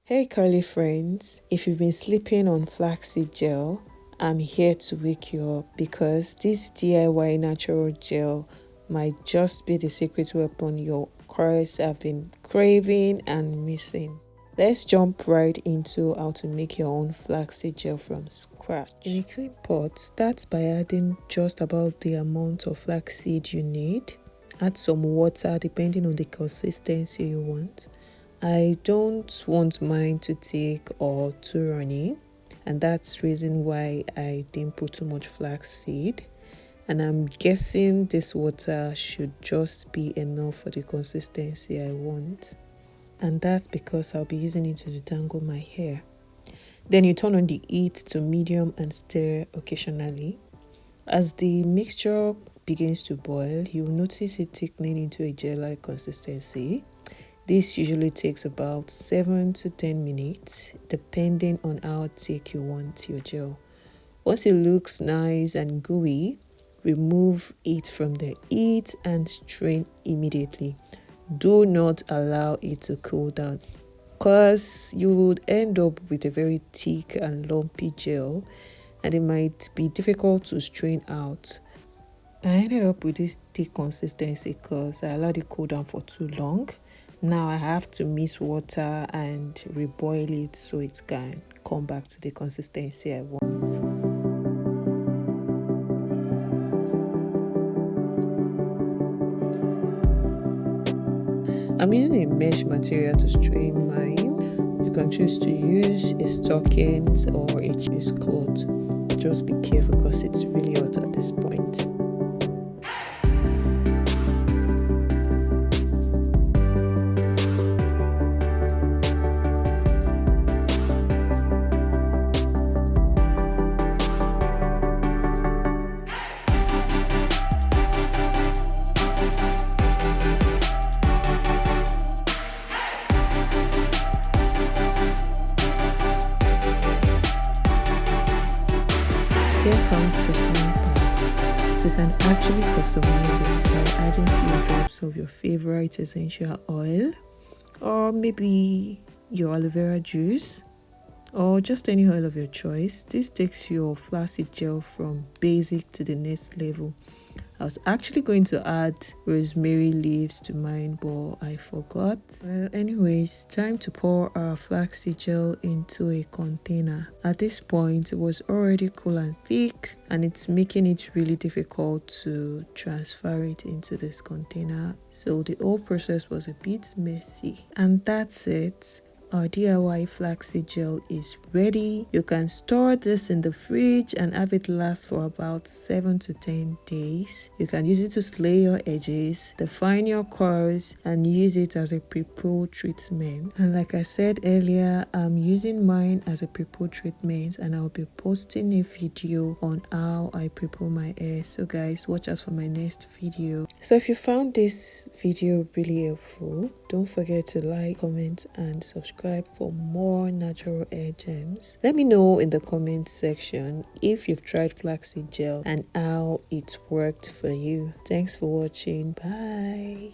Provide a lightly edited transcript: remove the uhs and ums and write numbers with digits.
Hey curly friends, if you've been sleeping on flaxseed gel, I'm here to wake you up because this DIY natural gel might just be the secret weapon your curls have been craving and missing. Let's jump right into how to make your own flaxseed gel from scratch. In a clean pot, start by adding just about the amount of flaxseed you need. Add some water depending on the consistency you want. I don't want mine to thick or too runny, and that's the reason why I didn't put too much flaxseed. And I'm guessing this water should just be enough for the consistency I want. And that's because I'll be using it to detangle my hair. Then you turn on the heat to medium and stir occasionally. As the mixture begins to boil, you'll notice it thickening into a gel-like consistency. This usually takes about 7 to 10 minutes, depending on how thick you want your gel. Once it looks nice and gooey, remove it from the heat and strain immediately. Do not allow it to cool down, because you would end up with a very thick and lumpy gel, and it might be difficult to strain out. I ended up with this thick consistency because I allowed it cool down for too long. Now I have to mix water and reboil it so it can come back to the consistency I want. I'm using a mesh material to strain mine. You can choose to use a stockings or a cheesecloth. Just be careful because it's really hot at this point. Here comes the fun part. You can actually customize it by adding few drops of your favorite essential oil, or maybe your aloe vera juice, or just any oil of your choice. This takes your flaxseed gel from basic to the next level. I was actually going to add rosemary leaves to mine, but I forgot. Well, anyways, time to pour our flaxseed gel into a container. At this point, it was already cool and thick, and it's making it really difficult to transfer it into this container. So the whole process was a bit messy. And that's it. Our DIY flaxseed gel is ready. You can store this in the fridge and have it last for about 7 to 10 days. You can use it to slay your edges, define your curls, and use it as a pre-poo treatment. And like I said earlier, I'm using mine as a pre-poo treatment, and I'll be posting a video on how I pre-poo my hair. So guys, watch us for my next video. So if you found this video really helpful, don't forget to like, comment, and subscribe for more natural hair gems. Let me know in the comment section if you've tried flaxseed gel and how it worked for you. Thanks for watching. Bye.